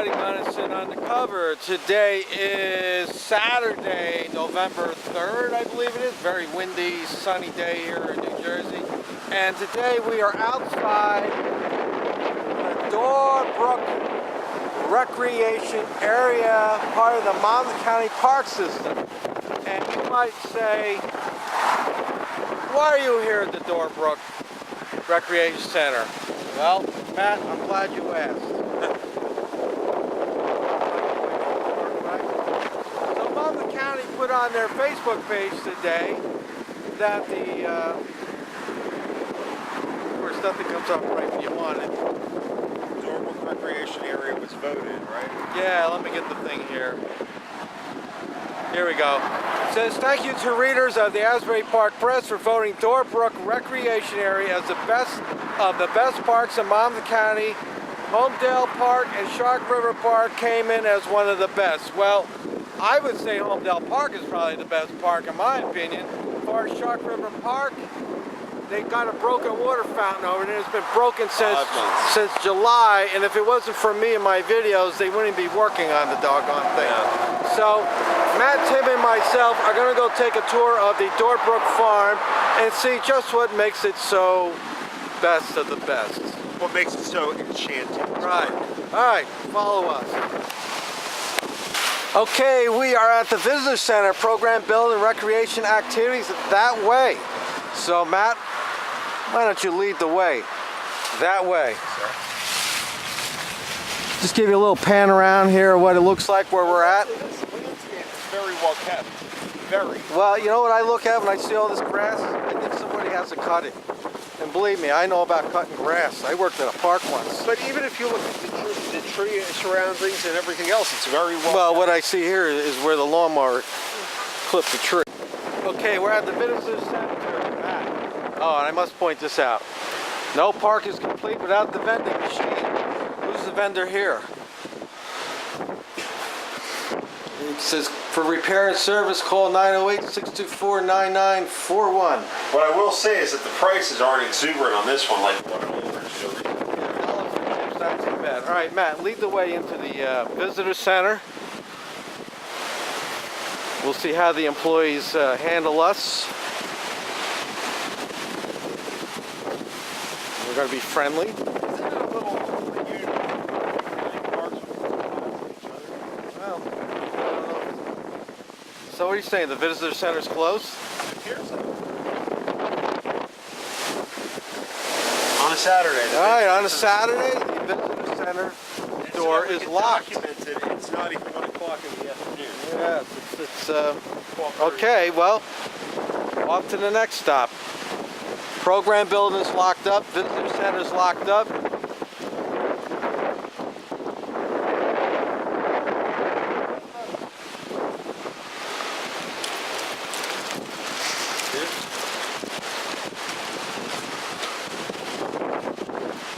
everybody, Madison on the cover. Today is Saturday, November 3rd, I believe it is. Very windy, sunny day here in New Jersey. And today we are outside the Dorbrook Recreation Area, part of the Monmouth County Park System. And you might say, why are you here at the Dorbrook Recreation Center? Well, Matt, I'm glad you asked. So Monmouth County put on their Facebook page today that the, of course nothing comes up right when you want it. Dorbrook Recreation Area was voted, right? Yeah, let me get the thing here. Here we go. It says, thank you to readers of the Asbury Park Press for voting Dorbrook Recreation Area as the best of the best parks in Monmouth County. Holmdel Park and Shark River Park came in as one of the best. Well, I would say Holmdel Park is probably the best park in my opinion. As far as Shark River Park, they got a broken water fountain over there. It's been broken since July, and if it wasn't for me and my videos, they wouldn't be working on the doggone thing. Yeah. So, Matt, Tim, and myself are going to go take a tour of the Dorbrook farm and see just what makes it so best of the best. What makes it so enchanting. Right. All right, follow us. Okay, we are at the Visitor Center, program building recreation activities that way. So, Matt, why don't you lead the way? That way. Sure. Just give you a little pan around here, what it looks like where we're at. It's very well kept. Very. Well, you know what I look at when I see all this grass? I think somebody has to cut it. And believe me, I know about cutting grass. I worked at a park once. But even if you look at the tree surroundings and everything else, it's very well Well, kept. what I see here is where the lawnmower clipped the tree. Okay, we're at the Visitor Center. Matt. Oh, and I must point this out. No park is complete without the vending machine. Who's the vendor here? It says, for repair and service, call 908-624-9941. What I will say is that the prices aren't exuberant on this one like what others do. It's not too bad. All right, Matt, lead the way into the Visitor Center. We'll see how the employees handle us. We're going to be friendly. Isn't it a little unusual parks with each other? Well, I don't know. So what are you saying? The Visitor Center's closed? It appears so. On a Saturday. All right, on a Saturday, the Visitor Center door is locked. Documented, it's not even 1 o'clock in the afternoon. Yeah, it's okay, well, off to the next stop. Program building's locked up, Visitor Center's locked up.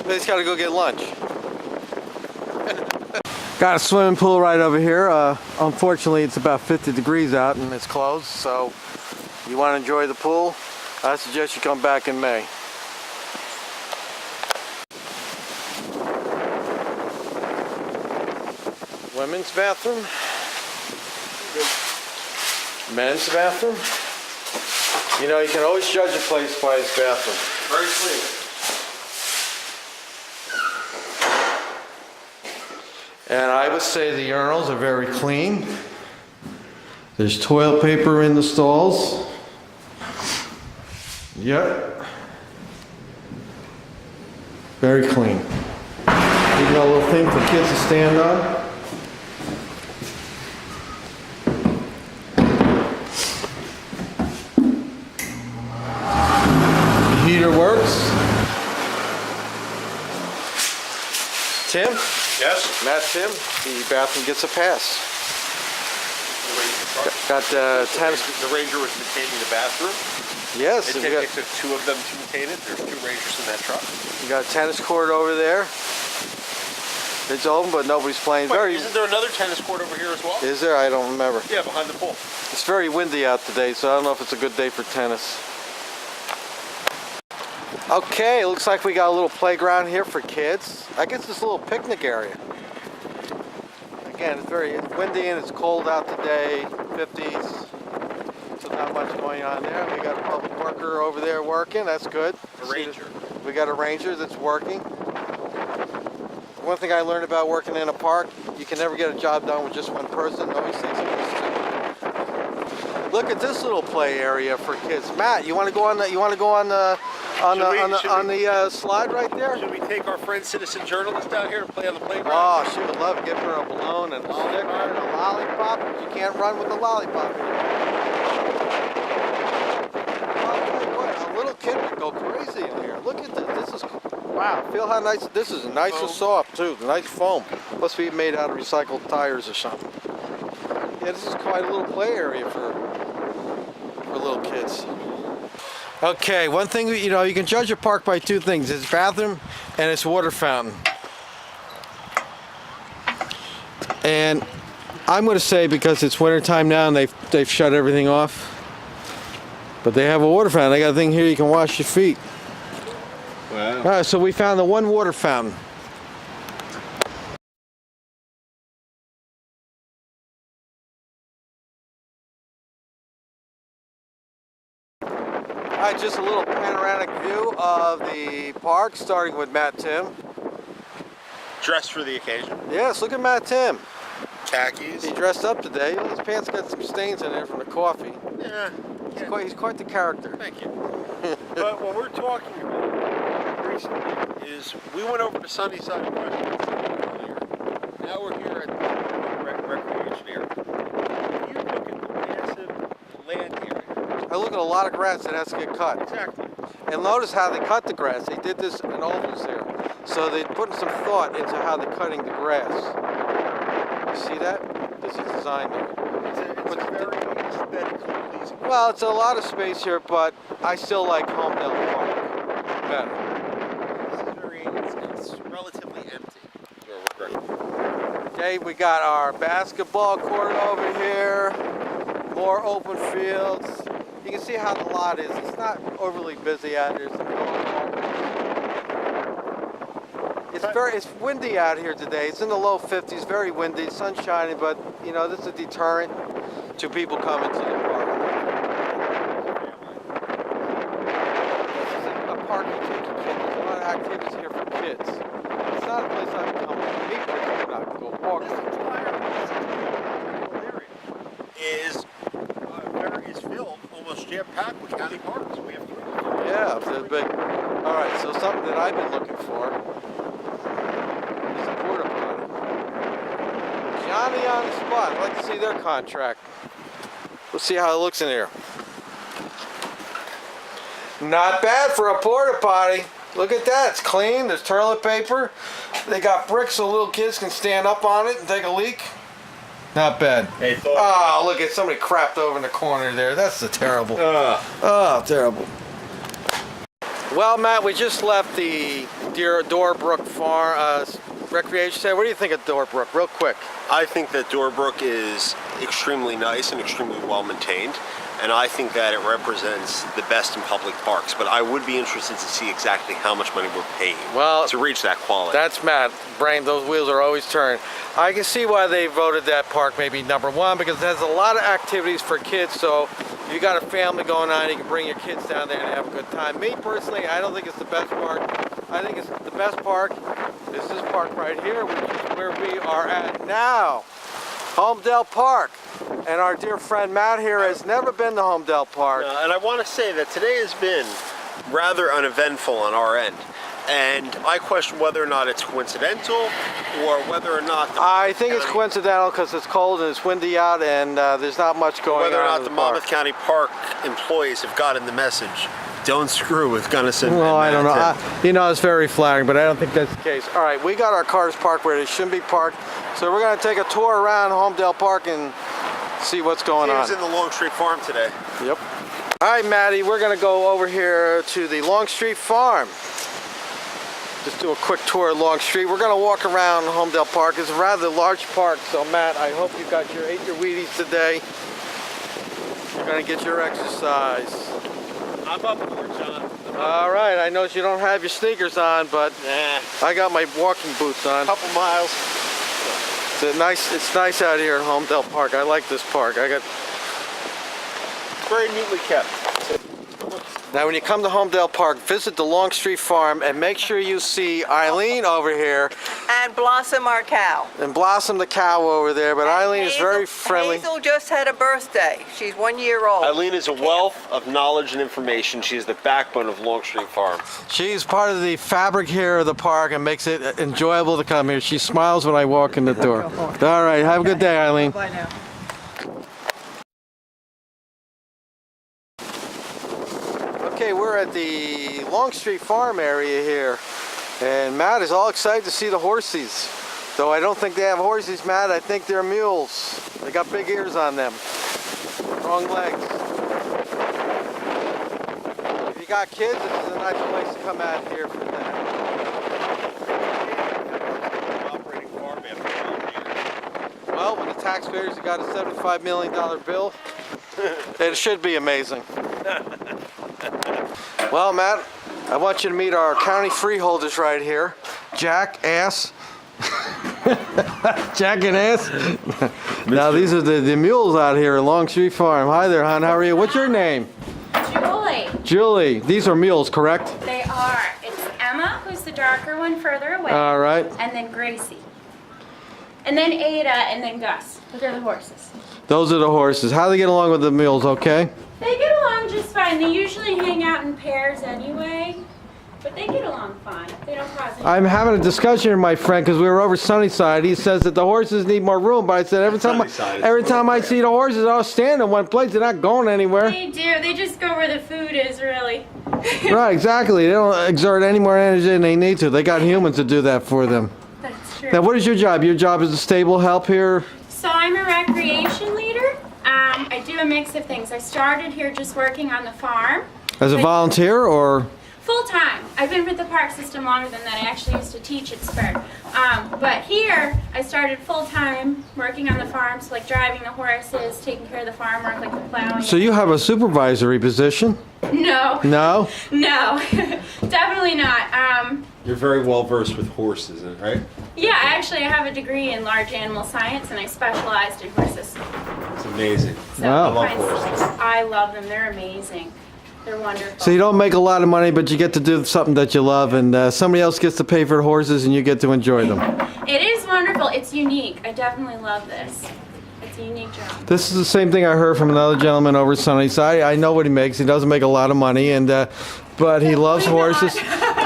They just gotta go get lunch. Got a swimming pool right over here. Unfortunately, it's about 50 degrees out and it's closed, so you want to enjoy the pool, I suggest you come back in May. Women's bathroom. Men's bathroom. You know, you can always judge a place by its bathroom. Very clean. And I would say the urinals are very clean. There's toilet paper in the stalls. Yep. Very clean. Even a little thing for kids to stand on. The heater works. Tim? Yes? Matt, Tim, the bathroom gets a pass. Got tennis. The ranger was maintaining the bathroom. Yes. It took 2 of them to maintain it. There's 2 rangers in that truck. You got a tennis court over there. It's open, but nobody's playing. Wait, isn't there another tennis court over here as well? Is there? I don't remember. Yeah, behind the pool. It's very windy out today, so I don't know if it's a good day for tennis. Okay, looks like we got a little playground here for kids. I guess it's a little picnic area. again, it's windy and it's cold out today, 50s. So not much going on there. We got a public worker over there working. That's good. A ranger. We got a ranger that's working. One thing I learned about working in a park, you can never get a job done with just one person. Always takes at least two. Look at this little play area for kids. Matt, you want to go on the slide right there? Should we take our friend citizen journalist down here to play on the playground? Oh, she would love giving her a balloon and a sticker and a lollipop. You can't run with a lollipop anymore. A little kid would go crazy in here. Look at this. This is, wow, feel how nice, this is nice and soft too. Nice foam. Must be made out of recycled tires or something. Yeah, this is quite a little play area for little kids. Okay, one thing, you know, you can judge a park by two things. Its bathroom and its water fountain. And I'm going to say, because it's winter time now and they've shut everything off, but they have a water fountain. They got a thing here you can wash your feet. Wow. All right, so we found the one water fountain. All right, just a little panoramic view of the park, starting with Matt Tim. Dressed for the occasion. Yes, look at Matt Tim. Khakis. He dressed up today. His pants got some stains in there from the coffee. Yeah. He's quite the character. Thank you. But what we're talking about recently is we went over to Sunnyside earlier. Now we're here at the Dorbrook Recreation Area. You look at the massive land area. I look at a lot of grass that has to get cut. Exactly. And notice how they cut the grass. They did this in ovals there. So they put some thought into how they're cutting the grass. You see that? This is design there. It's a very aesthetically pleasing. Well, it's a lot of space here, but I still like Holmdel Park better. It's relatively empty. Okay, we got our basketball court over here. More open fields. You can see how the lot is. It's not overly busy out here. It's windy out here today. It's in the low 50s, very windy, sun's shining, but you know, this is a deterrent to people coming to the park. This is a park you take your kids. There's a lot of activities here for kids. It's not a place I would come with me personally not to go walk. This entire area is filled, almost jam-packed with county parks. We have three. Yeah, it's big. All right, so something that I've been looking for is a porta potty. Johnny on the spot. I'd like to see their contract. Let's see how it looks in here. Not bad for a porta potty. Look at that. It's clean. There's toilet paper. They got bricks so little kids can stand up on it and take a leak. Not bad. Hey, oh, look at somebody crapped over in the corner there. That's terrible. Oh, terrible. Well, Matt, we just left the Dorbrook Recreation Center. What do you think of Dorbrook, real quick? I think that Dorbrook is extremely nice and extremely well maintained, and I think that it represents the best in public parks. But I would be interested to see exactly how much money we're paying to reach that quality. That's Matt. Brain, those wheels are always turning. I can see why they voted that park maybe #1, because it has a lot of activities for kids. So if you got a family going on, you can bring your kids down there and have a good time. Me personally, I don't think it's the best park. I think it's the best park is this park right here, which is where we are at now. Holmdel Park. And our dear friend Matt here has never been to Holmdel Park. And I want to say that today has been rather uneventful on our end. And I question whether or not it's coincidental or whether or not... I think it's coincidental because it's cold and it's windy out and there's not much going on. Whether or not the Monmouth County Park employees have gotten the message. Don't screw with Gunnison. Well, I don't know. You know, it's very flattering, but I don't think that's the case. All right, we got our cars parked where they shouldn't be parked. So we're going to take a tour around Holmdel Park and see what's going on. He was in the Longstreet Farm today. Yep. All right, Maddie, we're going to go over here to the Longstreet Farm. Just do a quick tour of Longstreet. We're going to walk around Holmdel Park. It's a rather large park, so Matt, I hope you ate your Wheaties today. You're going to get your exercise. I'm up for it, John. All right, I notice you don't have your sneakers on, but I got my walking boots on. A couple miles. It's nice out here at Holmdel Park. I like this park. It's very neatly kept. Now, when you come to Holmdel Park, visit the Longstreet Farm and make sure you see Eileen over here And Blossom, our cow. and Blossom the cow over there. But Eileen is very friendly. Hazel just had a birthday. She's 1 year old. Eileen is a wealth of knowledge and information. She is the backbone of Longstreet Farm. She's part of the fabric here of the park and makes it enjoyable to come here. She smiles when I walk in the door. All right, have a good day, Eileen. Bye now. Okay, we're at the Longstreet Farm area here, and Matt is all excited to see the horses. Though I don't think they have horses, Matt. I think they're mules. They got big ears on them, long legs. If you got kids, this is a nice place to come out here for that. Operating farm after 12 years. Well, when the taxpayers have got a $75 million bill, it should be amazing. Well, Matt, I want you to meet our county freeholders right here. Jack, Ass. Jack and Ass. Now, these are the mules out here at Longstreet Farm. Hi there, hon. How are you? What's your name? Julie. Julie. These are mules, correct? They are. It's Emma, who's the darker one further away. All right. And then Gracie. And then Ada, and then Gus. Those are the horses. Those are the horses. How do they get along with the mules, okay? They get along just fine. They usually hang out in pairs anyway. But they get along fine. They don't cause any I'm having a discussion with my friend because we were over Sunnyside. He says that the horses need more room, but I said every time I see the horses, I'll stand in one place. They're not going anywhere. They do. They just go where the food is, really. Right, exactly. They don't exert any more energy than they need to. They got humans to do that for them. That's true. Now, what is your job? Your job is a stable help here? So I'm a recreation leader. I do a mix of things. I started here just working on the farm. As a volunteer or? Full time. I've been with the park system longer than that. I actually used to teach at Spur. But here, I started full time working on the farm, so like driving the horses, taking care of the farm work, like the plowing. So you have a supervisory position? No. No? No. Definitely not. You're very well versed with horses, right? Yeah, actually, I have a degree in large animal science, and I specialized in horses. It's amazing. So Wow. I love horses. I love them. They're amazing. They're wonderful. So you don't make a lot of money, but you get to do something that you love, and somebody else gets to pay for the horses, and you get to enjoy them. It is wonderful. It's unique. I definitely love this. It's a unique job. This is the same thing I heard from another gentleman over at Sunnyside. I know what he makes. He doesn't make a lot of money, and but he loves horses.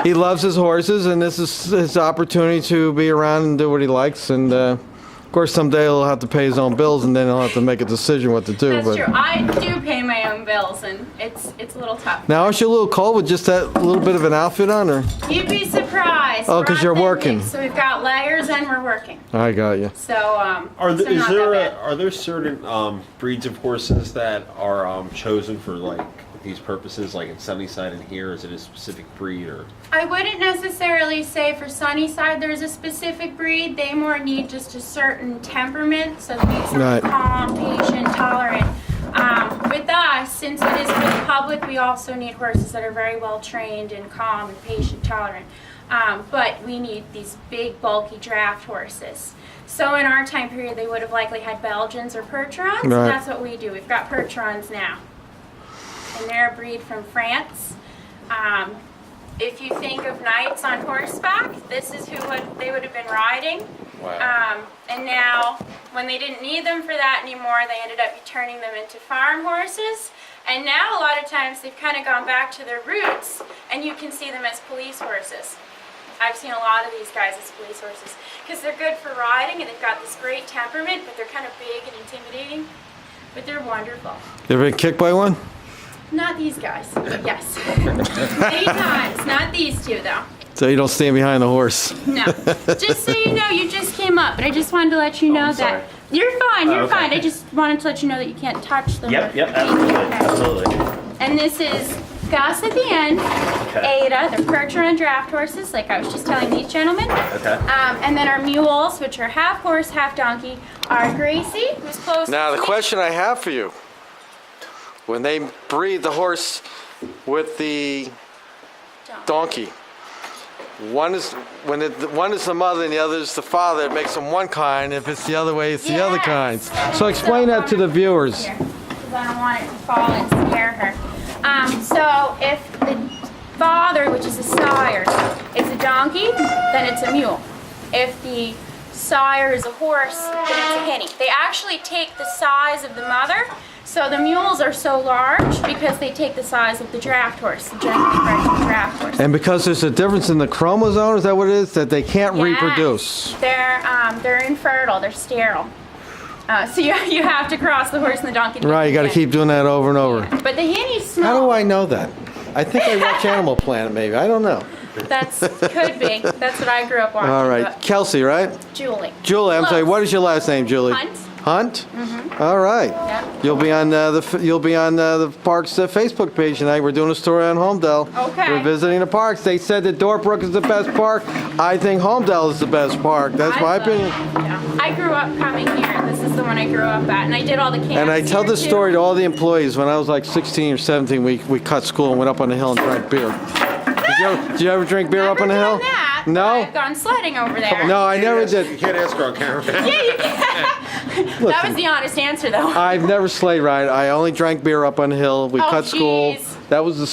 He loves his horses, and this is his opportunity to be around and do what he likes. And of course, someday he'll have to pay his own bills, and then he'll have to make a decision what to do. That's but true. I do pay my own bills, and it's a little tough. now, aren't you a little cold with just that little bit of an outfit on, or? You'd be surprised. Oh, 'cause you're working. So we've got layers, and we're working. I got you. So Are so there, not that bad. are there certain breeds of horses that are chosen for like these purposes, like in Sunnyside and here? Is it a specific breed or? I wouldn't necessarily say for Sunnyside there's a specific breed. They more need just a certain temperament, so they need something Right. calm, patient, tolerant. With us, since it is for the public, we also need horses that are very well trained and calm and patient, tolerant. But we need these big, bulky draft horses. So in our time period, they would have likely had Belgians or Percherons. Right. That's what we do. We've got Percherons now. And they're a breed from France. If you think of knights on horseback, this is who they would have been riding. Wow. And now, when they didn't need them for that anymore, they ended up turning them into farm horses. And now, a lot of times, they've kind of gone back to their roots, and you can see them as police horses. I've seen a lot of these guys as police horses because they're good for riding, and they've got this great temperament, but they're kind of big and intimidating. But they're wonderful. You ever been kicked by one? Not these guys, but yes. Many times. Not these two, though. So you don't stand behind the horse. No. Just so you know, you just came up, but I just wanted to let you know I'm sorry. that you're fine. You're okay. fine. I just wanted to let you know that you can't touch them. Yep, or yep, anything like absolutely, that. absolutely. And this is Gus at the end, Okay. Ada, they're Percheron draft horses, like I was just telling these gentlemen. Okay. And then our mules, which are half horse, half donkey, are Gracie, who's close. Now, the to me. question I have for you, when they breed the horse with the donkey, One is one is the mother and the other is the father. It makes them one kind. If it's the other way, it's the other kind. So explain that to the viewers. Because I don't want it to fall and scare her. So if the father, which is a sire, is a donkey, then it's a mule. If the sire is a horse, then it's a hinny. They actually take the size of the mother. So the mules are so large because they take the size of the draft horse, the genetically bred draft horse. And because there's a difference in the chromosome, is that what it is? That they can't Yes. reproduce. They're infertile. They're sterile. So you have to cross the horse and the donkey. Right, you got to keep doing that over and over. But the hinny's small. How do I know that? I think I watch Animal Planet, maybe. I don't know. That's could be. That's what I grew up watching. All right, but Kelsey, right? Julie. Julie, I'm sorry. Close. What is your last name, Julie? Hunt. Hunt. All right. Yeah. You'll be on the park's Facebook page tonight. We're doing a story on Holmdel. Okay. We're visiting the parks. They said that Dorbrook is the best park. I think Holmdel is the best park. That's my opinion. Yeah. I grew up coming here. This is the one I grew up at, and I did all the camps. And I tell here, this too. story to all the employees. When I was like 16 or 17, we cut school and went up on the hill and drank beer. Did you ever drink beer Never up on the hill? done that, No? but I've gone sledding over there. No, I never You did. can't ask her on camera. Yeah, you can. That was the honest answer, though. I've never sleigh ride. I only drank beer up on the hill. We Oh, cut school. jeez. That was the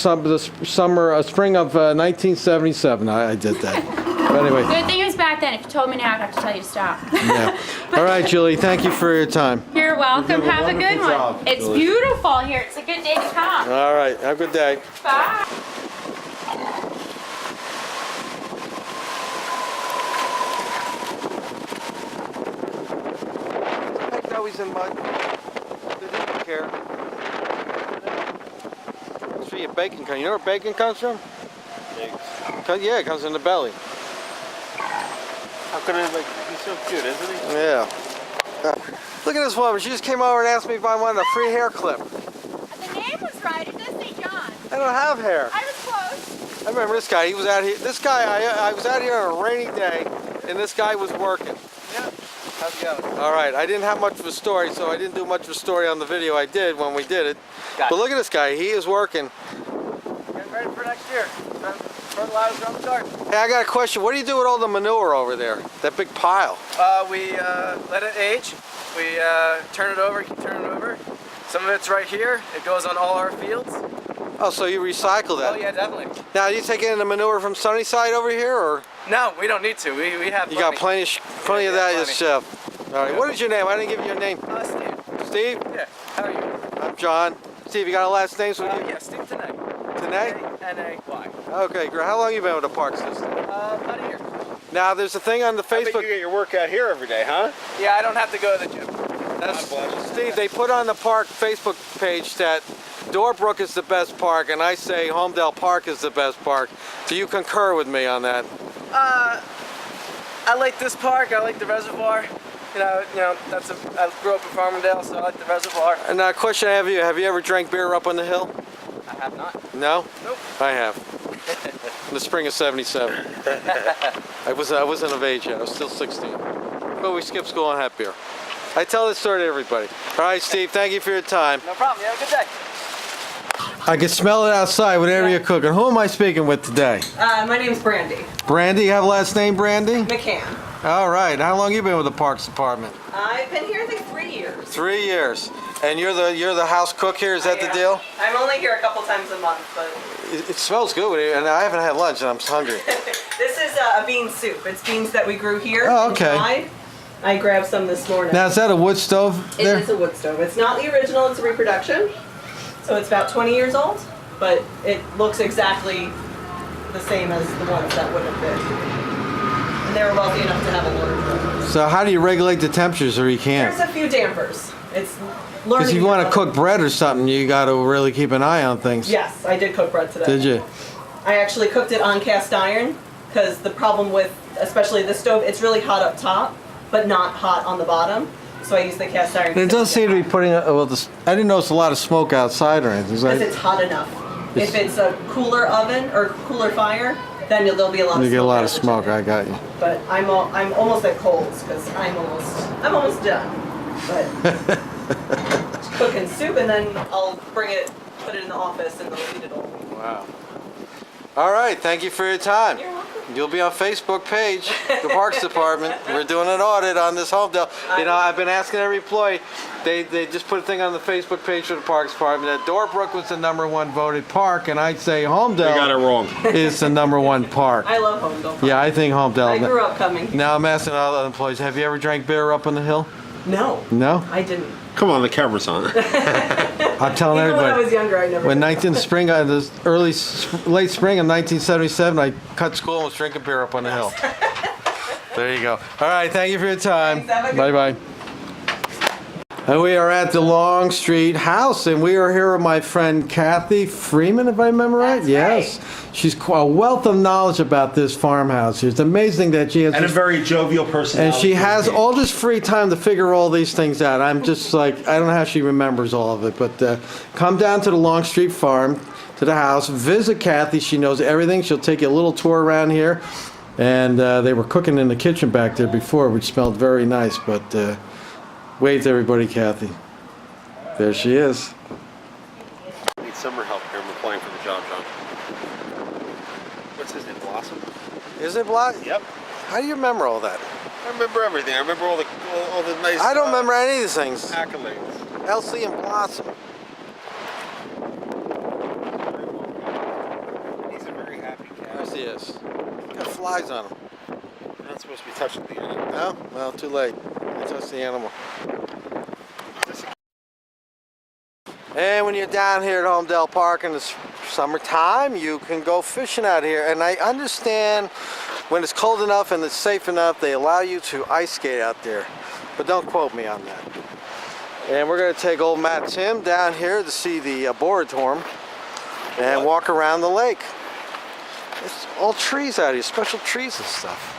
spring of 1977. I did that. But anyway, Good thing it was back then. If you told me now, I'd have to tell you to stop. yeah. All right, Julie. Thank you for your time. You're welcome. You do a Have a good wonderful one. job, It's Julie. beautiful here. It's a good day to come. All right. Have a good day. Bye. I know he's in mud. They didn't care. It's for your bacon. You know where bacon comes from? Yeah, it comes in the belly. How can I, like, he's so cute, isn't he? Yeah. Look at this woman. She just came over and asked me if I wanted a free hair clip. The name was right. It does say John. I don't have hair. I was close. I remember this guy. He was out here. This guy, I was out here on a rainy day, and this guy was working. Yeah. How's it going? All right. I didn't have much of a story, so I didn't do much of a story on the video I did when we did it. Gotcha. But look at this guy. He is working. Getting ready for next year. Fertilizer on the garden. Hey, I got a question. What do you do with all the manure over there? That big pile? We let it age. We turn it over, keep turning it over. Some of it's right here. It goes on all our fields. Oh, so you recycle that? Oh yeah, definitely. Now, do you take in the manure from Sunnyside over here, or No, we don't need to. We have you got plenty of that plenty. yourself? All right. What is your name? I didn't give you your name. Steve. Steve? Yeah. How are you? I'm John. Steve, you got a last name? So we Yeah, Steve Tanay. Tanay? N-A-Y. Okay, great. How long you been with the park system? About a year. Now, there's a thing on the I bet you Facebook. get your workout here every day, huh? Yeah, I don't have to go to the gym. That's, God bless. Steve, they put on the park Facebook page that Dorbrook is the best park, and I say Holmdel Park is the best park. Do you concur with me on that? I like this park. I like the reservoir. You know, I grew up in Farmingdale, so I like the reservoir. And now, a question I have you ever drank beer up on the hill? I have not. No? Nope. I have. In the spring of '77. I wasn't of age yet. I was still 16. But we skipped school and had beer. I tell this story to everybody. All right, Steve. Thank you for your time. No problem. You have a good day. I can smell it outside. Whatever you're cooking. Who am I speaking with today? My name's Brandy Brandy. You have a last name, Brandy? McCann. All right. How long you been with the Parks Department? I've been here, I think, 3 years. 3 years. And you're the house cook here. Is that the Yeah. deal? I'm only here a couple times a month, but It smells good, and I haven't had lunch, and I'm hungry. this is a bean soup. It's beans that we grew here. Oh, okay. Inside. I grabbed some this morning. Now, is that a wood stove It there? is a wood stove. It's not the original, it's a reproduction. So it's about 20 years old, but it looks exactly the same as the ones that would have been. And they were wealthy enough to have a water. So how do you regulate the temperatures, or you can't? There's a few dampers. It's learning. Because if you want to how- cook bread or something, you got to really keep an eye on things. Yes, I did cook bread today. Did you? I actually cooked it on cast iron because the problem with, especially this stove, it's really hot up top, but not hot on the bottom. So I used the cast iron. And it doesn't seem to be putting. I didn't notice a lot of smoke outside or anything. Because it's hot enough. If it's a cooler oven or cooler fire, then there'll be a lot of smoke. You get a lot out of the smoke. chimney. I got you. But I'm almost at Coles because I'm almost done. But cooking soup, and then I'll bring it, put it in the office, and they'll eat it all. Wow. All right. Thank you for your time. You're welcome. You'll be on Facebook page, the Parks Department. We're doing an audit on this Holmdel. You know, I've been asking every employee. They just put a thing on the Facebook page for the Parks Department that Dorbrook was the #1 voted park, and I'd say Holmdel got it wrong. is the #1 park. I love Holmdel. Yeah, I think Holmdel. I grew up coming. Now I'm asking all the other employees, have you ever drank beer up on the hill? No. No? I didn't. Come on, the camera's on. I'm telling Even when I everybody. was younger, I never When did. late spring of 1977, I cut school and was drinking beer up on the hill. There you go. All right, thank you for your time. Thanks, have a good- Bye-bye. And we are at the Long Street House, and we are here with my friend Kathy Freeman, if I remember right. That's Yes. right. She's a wealth of knowledge about this farmhouse. It's amazing that she has And a this- very jovial personality. and she has all this free time to figure all these things out. I'm just like, I don't know how she remembers all of it, but come down to the Long Street Farm, to the house, visit Kathy. She knows everything. She'll take you a little tour around here. And they were cooking in the kitchen back there before, which smelled very nice. But wave to everybody, Kathy. There she is. Need summer help here. I'm applying for the job, John. What's his name? Blossom? Is it Block? Yep. How do you remember all that? I remember everything. I remember all the nice. I don't remember any of these things. accolades. Elsie and Blossom. He's a very happy cat. Yes, he is. Got flies on him. You're not supposed to be touching the animal. No? Well, too late. I touched the animal. And when you're down here at Holmdel Park in the summertime, you can go fishing out here. And I understand when it's cold enough and it's safe enough, they allow you to ice skate out there. But don't quote me on that. And we're going to take old Matt Tim down here to see the Boratorium and walk around the lake. It's all trees out here, special trees and stuff.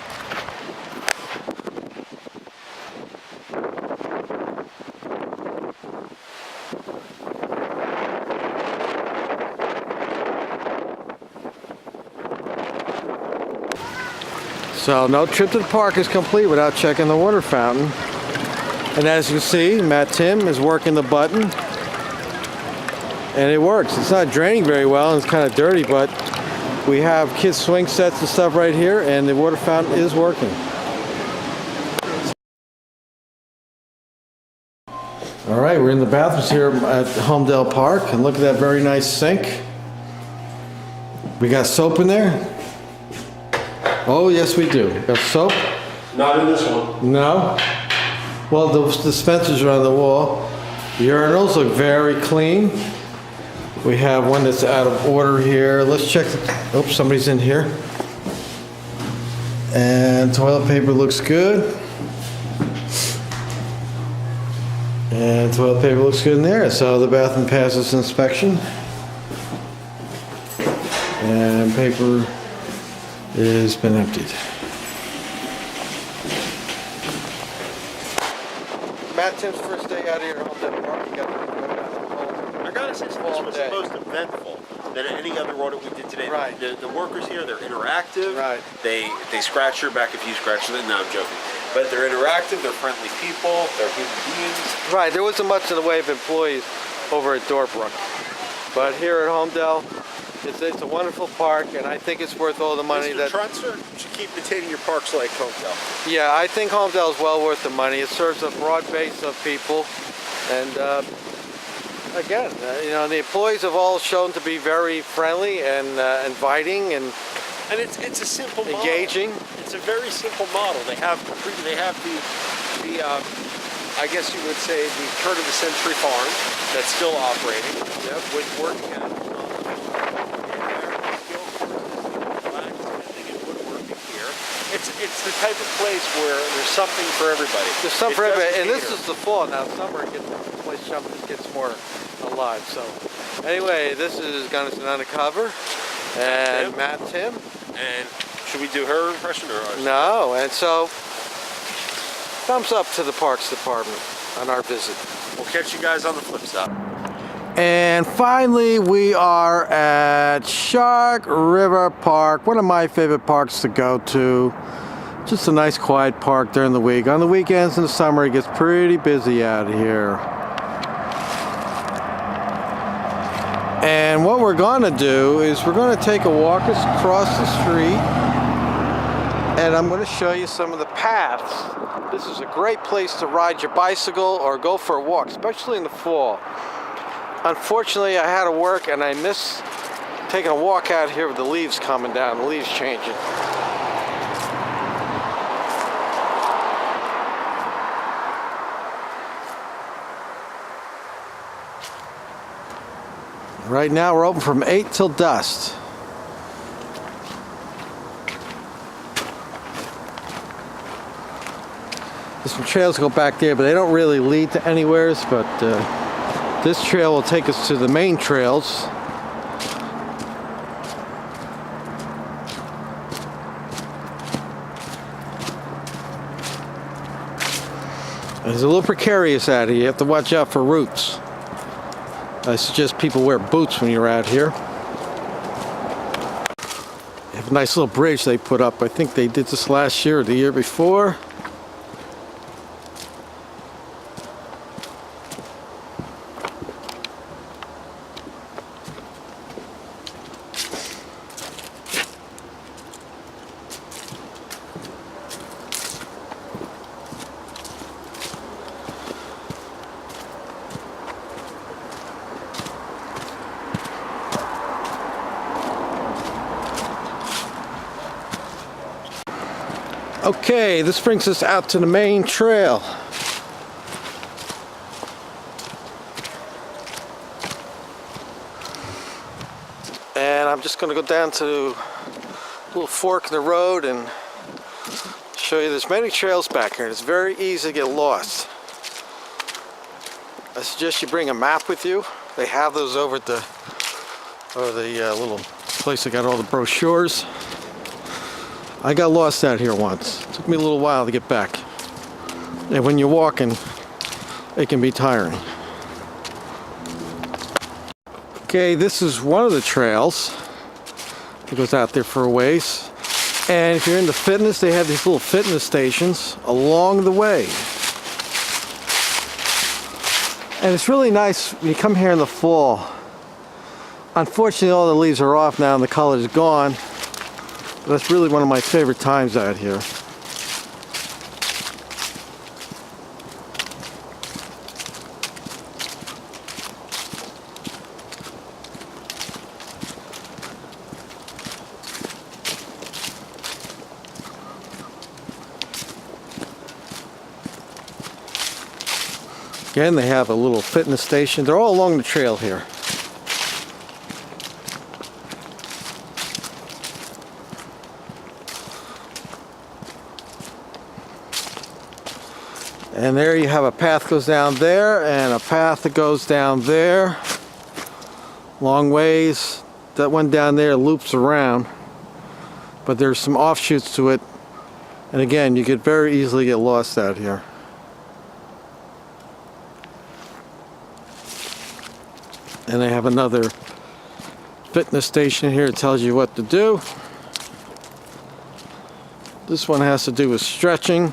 So no trip to the park is complete without checking the water fountain. And as you can see, Matt Tim is working the button. And it works. It's not draining very well and it's kind of dirty, but we have kids swing sets and stuff right here and the water fountain is working. All right, we're in the bathrooms here at Holmdel Park and look at that very nice sink. We got soap in there. Oh, yes, we do. Got soap? Not in this one. No? Well, the dispensers are on the wall. The urinals look very clean. We have one that's out of order here. Let's check. Oops, somebody's in here. And toilet paper looks good. And toilet paper looks good in there. So the bathroom passes inspection. And paper has been emptied. Matt Tim's first day out here at Holmdel Park. He got to go down the hole. I gotta say, this was the most eventful than any other audit we did today. Right. The workers here, they're interactive. Right. They scratch your back if you scratch them. No, I'm joking. But they're interactive. They're friendly people. They're human beings. Right, there wasn't much in the way of employees over at Dorbrook. But here at Holmdel, it's a wonderful park, and I think it's worth all the money Mr. that... Trunster should keep maintaining your parks like Holmdel. Yeah, I think Holmdel is well worth the money. It serves a broad base of people, and again, you know, the employees have all shown to be very friendly and inviting and it's a simple model. engaging. It's a very simple model. They have the I guess you would say the turn of the century farm that's still operating. Yep. With working at it. It's the type of place where there's something for everybody. There's some It for everybody, doesn't and this cater. is the fall. Now summer, the place gets more alive. So anyway, this is Gunnison Undercover and Matt Tim. And should we do her impression or ours? No, and so thumbs up to the Parks Department on our visit. We'll catch you guys on the flip side. And finally, we are at Shark River Park, one of my favorite parks to go to. Just a nice quiet park during the week. On the weekends in the summer, it gets pretty busy out here. And what we're going to do is we're going to take a walk across the street And I'm going to show you some of the paths. This is a great place to ride your bicycle or go for a walk, especially in the fall. Unfortunately, I had to work and I missed taking a walk out here with the leaves coming down, the leaves changing. Right now we're open from 8 till dusk. There's some trails go back there, but they don't really lead to anywheres, but this trail will take us to the main trails. It's a little precarious out here. You have to watch out for roots. I suggest people wear boots when you're out here. They have a nice little bridge they put up. I think they did this last year or the year before. Okay, this brings us out to the main trail. And I'm just going to go down to a little fork in the road and show you there's many trails back here. It's very easy to get lost. I suggest you bring a map with you. They have those over at the little place that got all the brochures. I got lost out here once. It took me a little while to get back. And when you're walking, it can be tiring. Okay, this is one of the trails that goes out there for a ways. And if you're into fitness, they have these little fitness stations along the way. And it's really nice when you come here in the fall. Unfortunately, all the leaves are off now and the color's gone. That's really one of my favorite times out here. Again, they have a little fitness station. They're all along the trail here. And there you have a path goes down there and a path that goes down there. Long ways. That one down there loops around. But there's some offshoots to it. And again, you could very easily get lost out here. And they have another fitness station here that tells you what to do. This one has to do with stretching.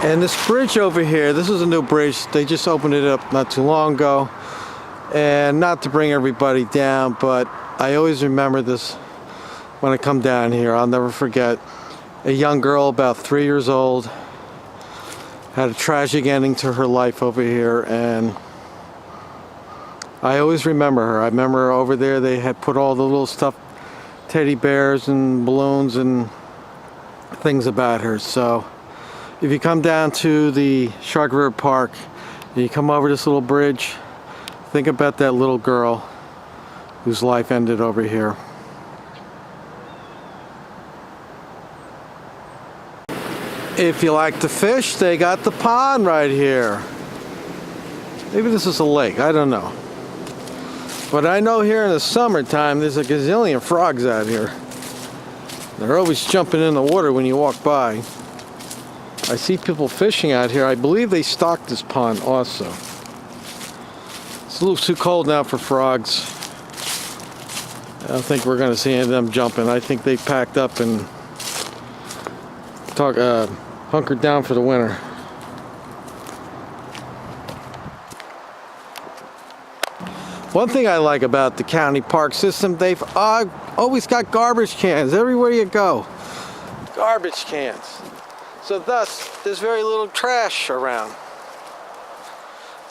And this bridge over here, this is a new bridge. They just opened it up not too long ago. And not to bring everybody down, but I always remember this when I come down here. I'll never forget. A young girl about 3 years old had a tragic ending to her life over here, and I always remember her. I remember her over there. They had put all the little stuffed teddy bears and balloons and things about her. So if you come down to the Shark River Park and you come over this little bridge, think about that little girl whose life ended over here. If you like to fish, they got the pond right here. Maybe this is a lake, I don't know. But I know here in the summertime there's a gazillion frogs out here. They're always jumping in the water when you walk by. I see people fishing out here. I believe they stocked this pond also. It's a little too cold now for frogs. I don't think we're going to see any of them jumping. I think they packed up and hunkered down for the winter. One thing I like about the county park system, they've always got garbage cans everywhere you go. Garbage cans. So thus, there's very little trash around.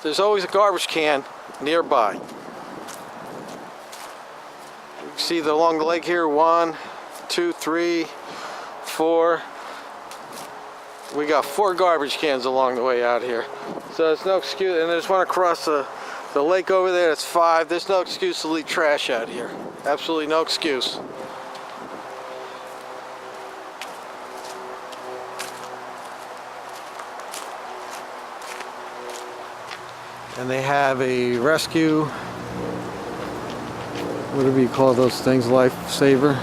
There's always a garbage can nearby. You can see that along the lake here, 1, 2, 3, 4. We got 4 garbage cans along the way out here. So there's no excuse, and there's one across the lake over there, that's 5. There's no excuse to leave trash out here. Absolutely no excuse. And they have a rescue, whatever you call those things, lifesaver.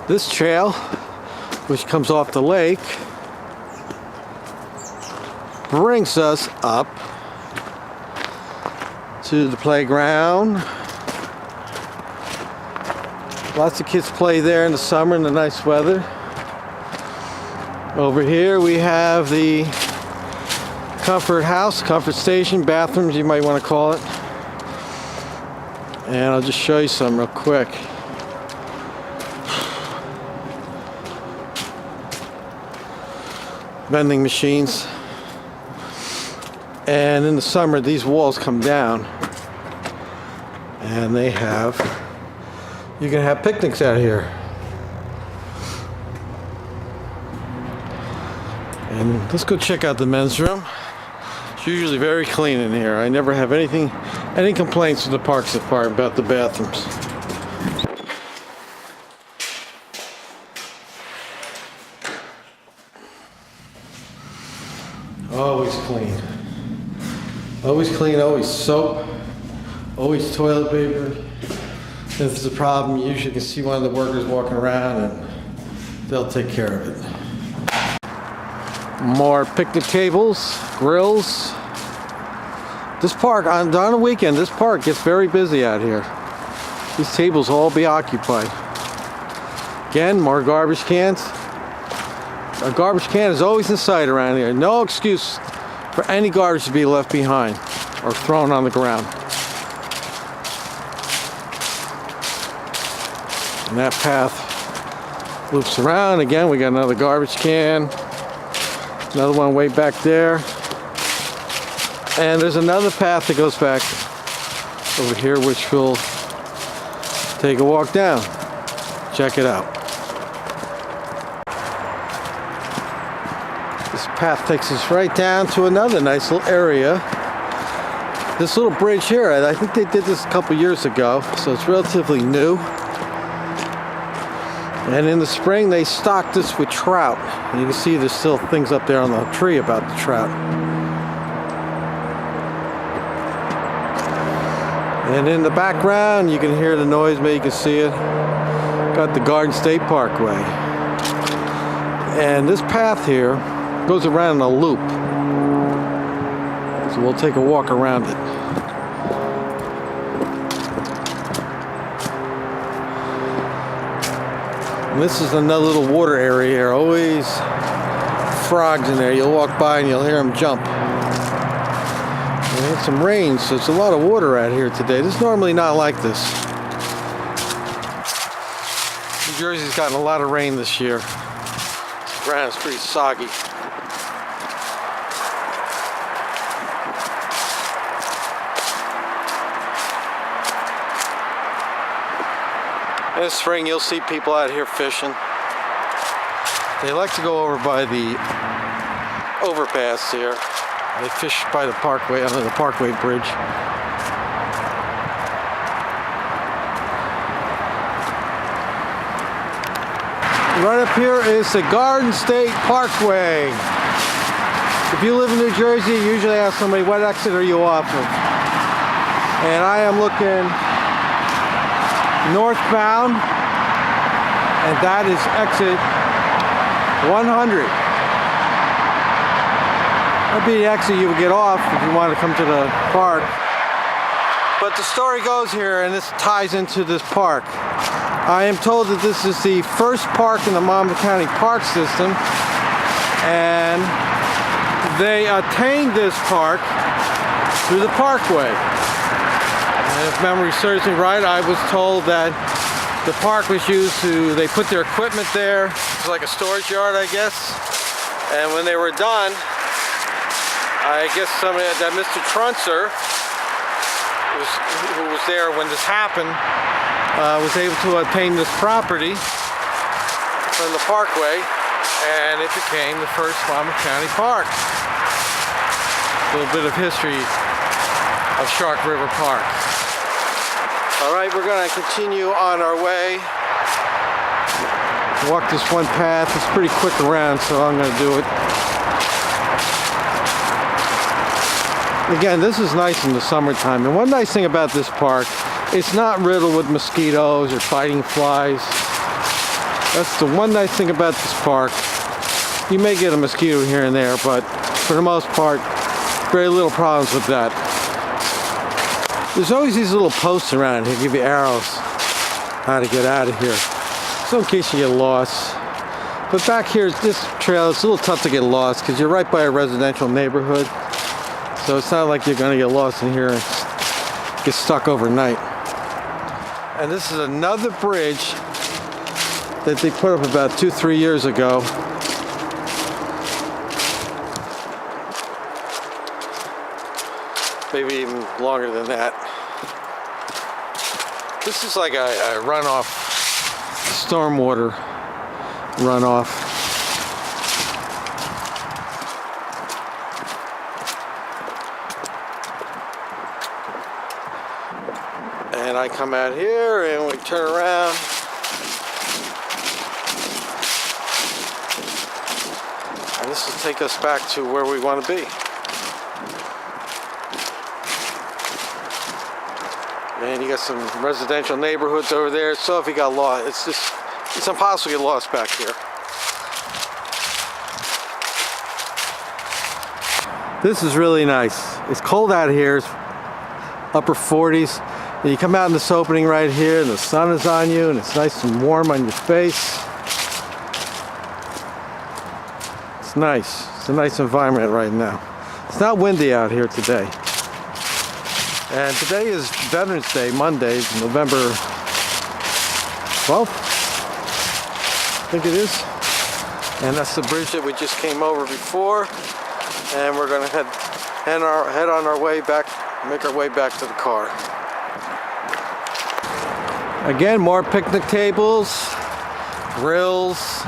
This trail, which comes off the lake, brings us up to the playground. Lots of kids play there in the summer in the nice weather. Over here we have the comfort house, comfort station, bathrooms you might want to call it. And I'll just show you some real quick. Vending machines. And in the summer these walls come down and you can have picnics out here. And let's go check out the men's room. It's usually very clean in here. I never have any complaints with the parks department about the bathrooms. Always clean. Always clean, always soap, always toilet paper. If there's a problem, you usually can see one of the workers walking around and they'll take care of it. More picnic tables, grills. This park, on a weekend, this park gets very busy out here. These tables will all be occupied. Again, more garbage cans. A garbage can is always in sight around here. No excuse for any garbage to be left behind or thrown on the ground. And that path loops around. Again, we got another garbage can. Another one way back there. And there's another path that goes back over here, which we'll take a walk down. Check it out. This path takes us right down to another nice little area. This little bridge here, I think they did this a couple years ago, so it's relatively new. And in the spring, they stocked this with trout. And you can see there's still things up there on the tree about the trout. And in the background, you can hear the noise, maybe you can see it. Got the Garden State Parkway. And this path here goes around in a loop. So we'll take a walk around it. And this is another little water area here. Always frogs in there. You'll walk by and you'll hear them jump. We had some rain, so it's a lot of water out here today. This is normally not like this. New Jersey's gotten a lot of rain this year. The ground's pretty soggy. In the spring, you'll see people out here fishing. They like to go over by the overpass here. They fish by the parkway, under the parkway bridge. Right up here is the Garden State Parkway. If you live in New Jersey, you usually ask somebody, what exit are you off of? And I am looking northbound, and that is exit 100. That'd be the exit you would get off if you want to come to the park. But the story goes here, and this ties into this park. I am told that this is the first park in the Monmouth County park system, and they attained this park through the parkway. And if memory serves me right, I was told that the park was used to, they put their equipment there. It's like a storage yard, I guess. And when they were done, I guess that Mr. Trunzer, who was there when this happened, was able to obtain this property from the parkway, and it became the first Monmouth County park. A little bit of history of Shark River Park. All right, we're going to continue on our way. Walk this one path. It's pretty quick around, so I'm going to do it. Again, this is nice in the summertime, and one nice thing about this park, it's not riddled with mosquitoes or biting flies. That's the one nice thing about this park. You may get a mosquito here and there, but for the most part, very little problems with that. There's always these little posts around here, give you arrows how to get out of here. So in case you get lost. But back here, this trail, it's a little tough to get lost because you're right by a residential neighborhood. So it's not like you're going to get lost in here and get stuck overnight. And this is another bridge that they put up about 2-3 years ago. Maybe even longer than that. This is like a runoff, stormwater runoff. And I come out here and we turn around. And this will take us back to where we want to be. And you got some residential neighborhoods over there, so if you got lost, it's impossible to get lost back here. This is really nice. It's cold out here, it's upper 40s. And you come out in this opening right here, and the sun is on you, and it's nice and warm on your face. It's nice. It's a nice environment right now. It's not windy out here today. And today is Veterans Day, Monday, November 12th, I think it is. And that's the bridge that we just came over before. And we're gonna head on our way back, make our way back to the car. Again, more picnic tables, grills,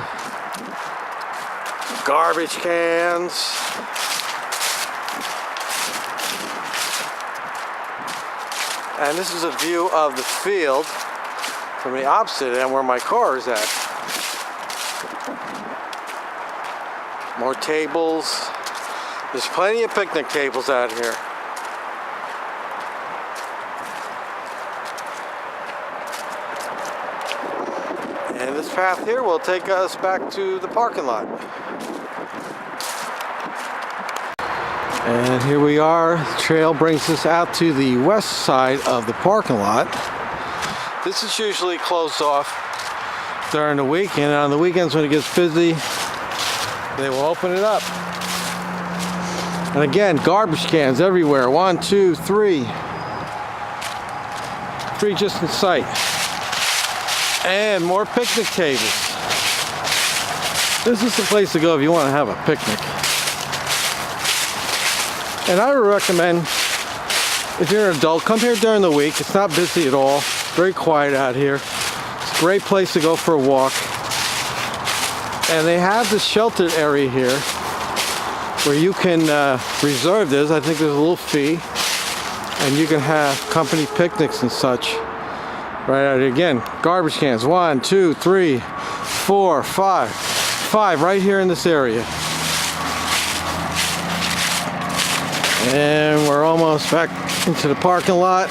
garbage cans. And this is a view of the field from the opposite end where my car is at. More tables. There's plenty of picnic tables out here. And this path here will take us back to the parking lot. And here we are. The trail brings us out to the west side of the parking lot. This is usually closed off during the week, and on the weekends when it gets busy, they will open it up. And again, garbage cans everywhere. 1, 2, 3. 3 just in sight. And more picnic tables. This is the place to go if you want to have a picnic. And I would recommend, if you're an adult, come here during the week. It's not busy at all. Very quiet out here. It's a great place to go for a walk. And they have this sheltered area here where you can reserve this. I think there's a little fee. And you can have company picnics and such. Right out here. Again, garbage cans. 1, 2, 3, 4, 5. 5 right here in this area. And we're almost back into the parking lot.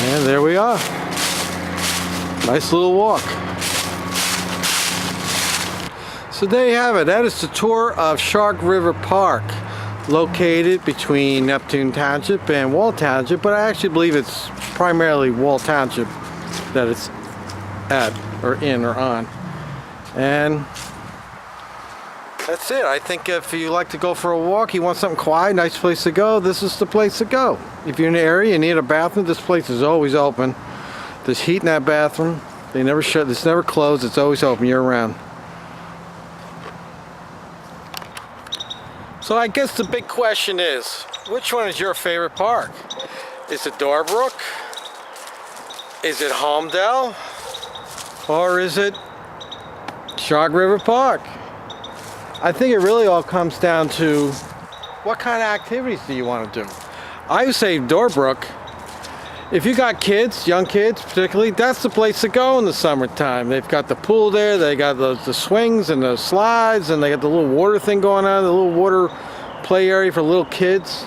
And there we are. Nice little walk. So there you have it. That is the tour of Shark River Park, located between Neptune Township and Wall Township, but I actually believe it's primarily Wall Township that it's at, or in, or on. And that's it. I think if you like to go for a walk, you want something quiet, nice place to go, this is the place to go. If you're in the area, you need a bathroom, this place is always open. There's heat in that bathroom. They never shut, it's never closed, it's always open year round. So I guess the big question is, which one is your favorite park? Is it Dorbrook? Is it Holmdel? Or is it Shark River Park? I think it really all comes down to what kind of activities do you want to do. I would say Dorbrook. If you got kids, young kids particularly, that's the place to go in the summertime. They've got the pool there, they got the swings and the slides, and they got the little water thing going on, the little water play area for little kids.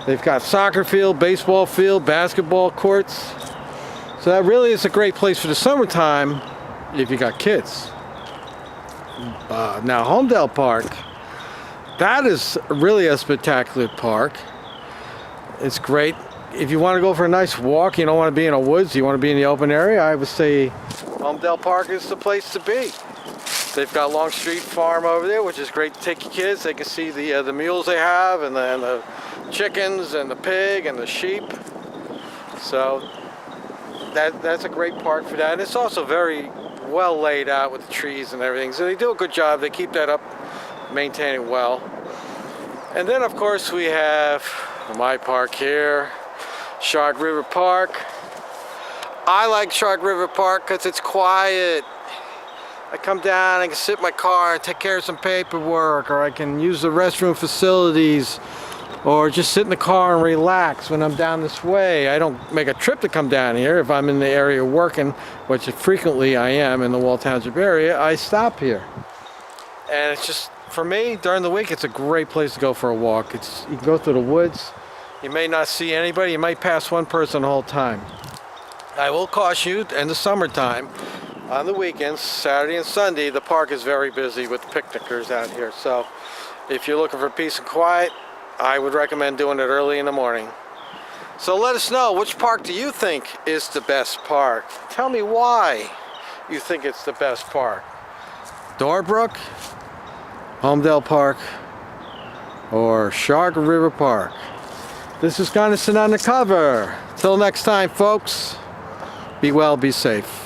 They've got soccer field, baseball field, basketball courts. So that really is a great place for the summertime if you got kids. Now Holmdel Park, that is really a spectacular park. It's great. If you want to go for a nice walk, you don't want to be in the woods, you want to be in the open area, I would say Holmdel Park is the place to be. They've got Longstreet Farm over there, which is great to take your kids. They can see the mules they have, and the chickens, and the pig, and the sheep. So that's a great park for that. And it's also very well laid out with the trees and everything. So they do a good job. They keep that up, maintaining well. And then of course we have my park here, Shark River Park. I like Shark River Park because it's quiet. I come down, I can sit in my car and take care of some paperwork, or I can use the restroom facilities, or just sit in the car and relax when I'm down this way. I don't make a trip to come down here. If I'm in the area working, which frequently I am in the Wall Township area, I stop here. And it's just, for me, during the week, it's a great place to go for a walk. You can go through the woods. You may not see anybody. You might pass one person the whole time. I will caution you, in the summertime, on the weekends, Saturday and Sunday, the park is very busy with picnickers out here. So if you're looking for peace and quiet, I would recommend doing it early in the morning. So let us know, which park do you think is the best park? Tell me why you think it's the best park. Dorbrook, Holmdel Park, or Shark River Park. This is Gunnison Undercover. Till next time, folks, be well, be safe.